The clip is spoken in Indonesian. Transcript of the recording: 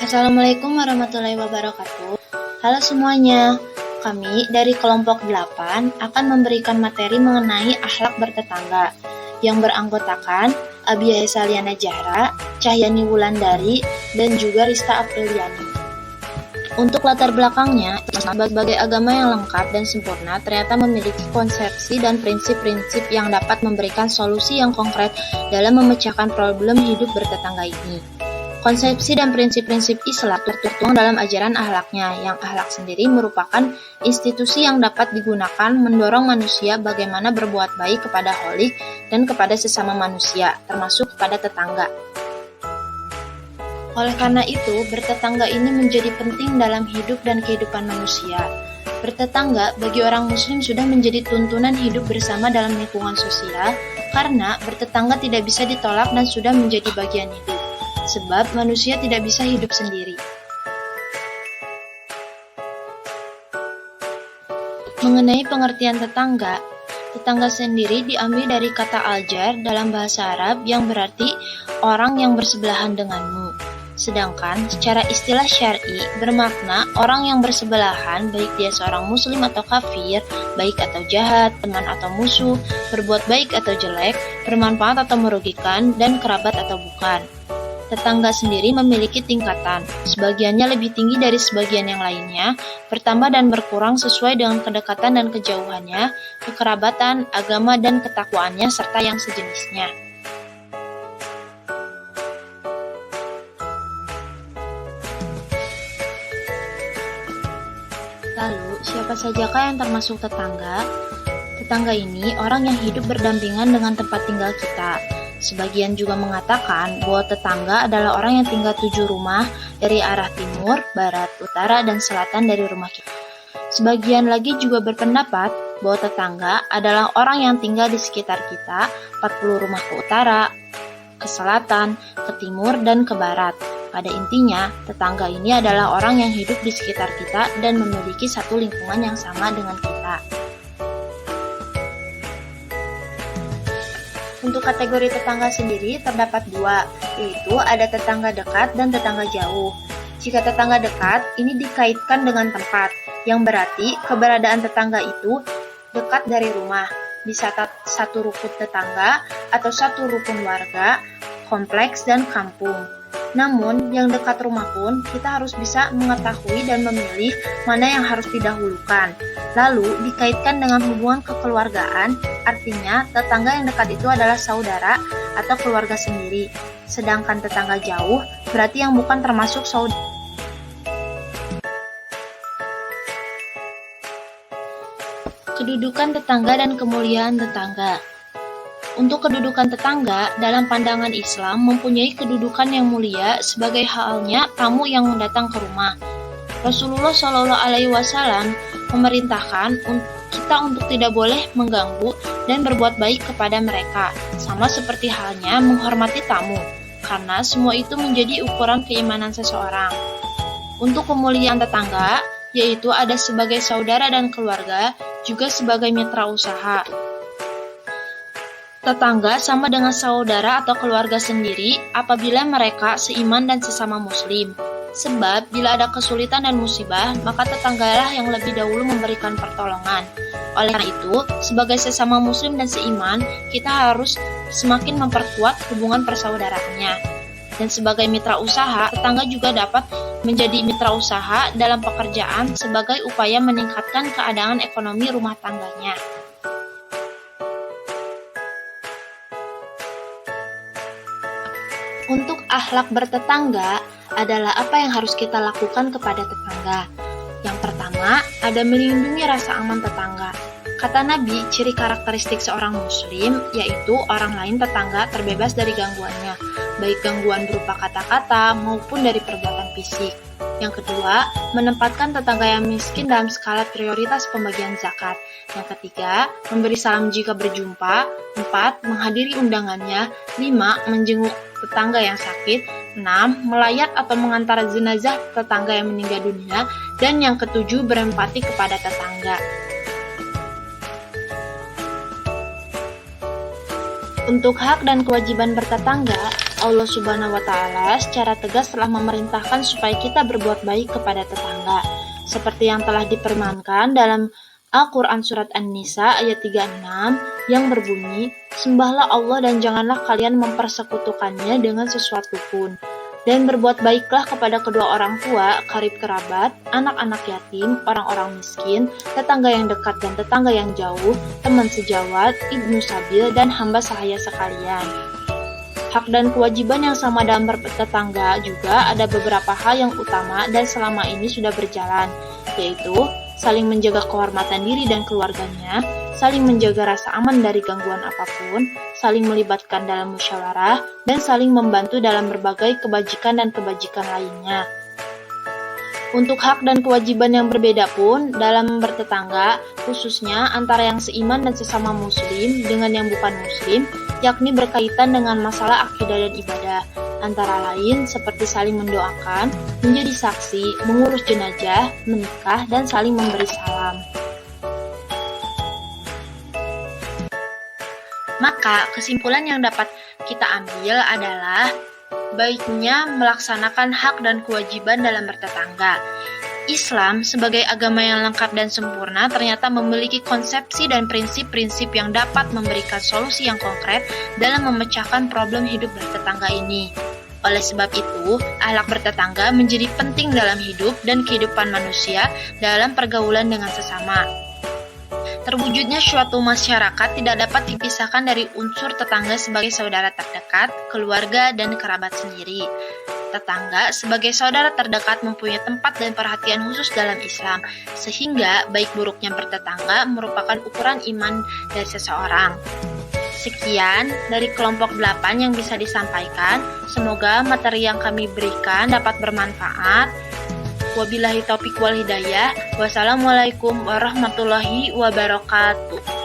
Assalamualaikum warahmatullahi wabarakatuh. Halo semuanya, kami dari kelompok 8 akan memberikan materi mengenai akhlak bertetangga yang beranggotakan Abiyah Saliana Jahra, Cahyani Wulandari, dan juga Rista Apriliani. Untuk latar belakangnya, berbagai agama yang lengkap dan sempurna ternyata memiliki konsepsi dan prinsip-prinsip yang dapat memberikan solusi yang konkret dalam memecahkan problem hidup bertetangga ini. Konsepsi dan prinsip-prinsip Islam tertuang dalam ajaran akhlaknya, yang akhlak sendiri merupakan institusi yang dapat digunakan mendorong manusia bagaimana berbuat baik kepada kholik dan kepada sesama manusia, termasuk kepada tetangga. Oleh karena itu, bertetangga ini menjadi penting dalam hidup dan kehidupan manusia. Bertetangga bagi orang muslim sudah menjadi tuntunan hidup bersama dalam lingkungan sosial, karena bertetangga tidak bisa ditolak dan sudah menjadi bagian hidup. Sebab manusia tidak bisa hidup sendiri. Mengenai pengertian tetangga, tetangga sendiri diambil dari kata al-jar dalam bahasa Arab yang berarti orang yang bersebelahan denganmu. Sedangkan secara istilah syar'i bermakna orang yang bersebelahan, baik dia seorang muslim atau kafir, baik atau jahat, teman atau musuh, berbuat baik atau jelek, bermanfaat atau merugikan, dan kerabat atau bukan. Tetangga sendiri memiliki tingkatan, sebagiannya lebih tinggi dari sebagian yang lainnya, bertambah dan berkurang sesuai dengan kedekatan dan kejauhannya, kekerabatan, agama dan ketakwaannya, serta yang sejenisnya. Lalu, siapa sajakah yang termasuk tetangga? Tetangga ini orang yang hidup berdampingan dengan tempat tinggal kita. Sebagian juga mengatakan bahwa tetangga adalah orang yang tinggal 7 rumah dari arah timur, barat, utara, dan selatan dari rumah kita. Sebagian lagi juga berpendapat bahwa tetangga adalah orang yang tinggal di sekitar kita, 40 rumah ke utara, ke selatan, ke timur, dan ke barat. Pada intinya, tetangga ini adalah orang yang hidup di sekitar kita dan memiliki satu lingkungan yang sama dengan kita. Untuk kategori tetangga sendiri terdapat 2, yaitu ada tetangga dekat dan tetangga jauh. Jika tetangga dekat, ini dikaitkan dengan tempat, yang berarti keberadaan tetangga itu dekat dari rumah, bisa satu rukun tetangga atau satu rukun warga, kompleks, dan kampung. Namun, yang dekat rumah pun kita harus bisa mengetahui dan memilih mana yang harus didahulukan. Lalu, dikaitkan dengan hubungan kekeluargaan, artinya tetangga yang dekat itu adalah saudara atau keluarga sendiri. Sedangkan tetangga jauh berarti yang bukan termasuk saudara. Kedudukan tetangga dan kemuliaan tetangga. Untuk kedudukan tetangga, dalam pandangan Islam mempunyai kedudukan yang mulia sebagai halnya tamu yang datang ke rumah. Rasulullah Shallallahu Alaihi Wasallam memerintahkan kita untuk tidak boleh mengganggu dan berbuat baik kepada mereka, sama seperti halnya menghormati tamu, karena semua itu menjadi ukuran keimanan seseorang. Untuk kemuliaan tetangga, yaitu ada sebagai saudara dan keluarga, juga sebagai mitra usaha. Tetangga sama dengan saudara atau keluarga sendiri apabila mereka seiman dan sesama muslim. Sebab bila ada kesulitan dan musibah, maka tetanggalah yang lebih dahulu memberikan pertolongan. Oleh karena itu, sebagai sesama muslim dan seiman, kita harus semakin memperkuat hubungan persaudaraannya. Dan sebagai mitra usaha, tetangga juga dapat menjadi mitra usaha dalam pekerjaan sebagai upaya meningkatkan keadaan ekonomi rumah tangganya. Untuk akhlak bertetangga adalah apa yang harus kita lakukan kepada tetangga. Yang pertama, ada melindungi rasa aman tetangga. Kata Nabi, ciri karakteristik seorang muslim yaitu orang lain tetangga terbebas dari gangguannya, baik gangguan berupa kata-kata maupun dari perbuatan fisik. Yang kedua, menempatkan tetangga yang miskin dalam skala prioritas pembagian zakat. Yang ketiga, memberi salam jika berjumpa. 4. Menghadiri undangannya. 5. Menjenguk tetangga yang sakit. 6. Melayat atau mengantar jenazah tetangga yang meninggal dunia. Dan yang ketujuh, berempati kepada tetangga. Untuk hak dan kewajiban bertetangga, Allah Subhanahu wa Ta'ala secara tegas telah memerintahkan supaya kita berbuat baik kepada tetangga, seperti yang telah difirmankan dalam Al-Quran Surat An-Nisa ayat 36 yang berbunyi, "Sembahlah Allah dan janganlah kalian mempersekutukannya dengan sesuatu pun. Dan berbuat baiklah kepada kedua orang tua, karib kerabat, anak-anak yatim, orang-orang miskin, tetangga yang dekat dan tetangga yang jauh, teman sejawat, ibnu sabil, dan hamba sahaya sekalian." Hak dan kewajiban yang sama dalam bertetangga juga ada beberapa hal yang utama dan selama ini sudah berjalan, yaitu saling menjaga kehormatan diri dan keluarganya, saling menjaga rasa aman dari gangguan apapun, saling melibatkan dalam musyawarah, dan saling membantu dalam berbagai kebajikan dan kebajikan lainnya. Untuk hak dan kewajiban yang berbeda pun dalam bertetangga, khususnya antara yang seiman dan sesama muslim dengan yang bukan muslim, yakni berkaitan dengan masalah akidah dan ibadah, antara lain seperti saling mendoakan, menjadi saksi, mengurus jenazah, menikah, dan saling memberi salam. Maka, kesimpulan yang dapat kita ambil adalah baiknya melaksanakan hak dan kewajiban dalam bertetangga. Islam sebagai agama yang lengkap dan sempurna ternyata memiliki konsepsi dan prinsip-prinsip yang dapat memberikan solusi yang konkret dalam memecahkan problem hidup bertetangga ini. Oleh sebab itu, akhlak bertetangga menjadi penting dalam hidup dan kehidupan manusia dalam pergaulan dengan sesama. Terwujudnya suatu masyarakat tidak dapat dipisahkan dari unsur tetangga sebagai saudara terdekat, keluarga, dan kerabat sendiri. Tetangga sebagai saudara terdekat mempunyai tempat dan perhatian khusus dalam Islam, sehingga baik buruknya bertetangga merupakan ukuran iman dari seseorang. Sekian dari kelompok 8 yang bisa disampaikan. Semoga materi yang kami berikan dapat bermanfaat. Wabillahi taufiq wal hidayah. Wassalamualaikum warahmatullahi wabarakatuh.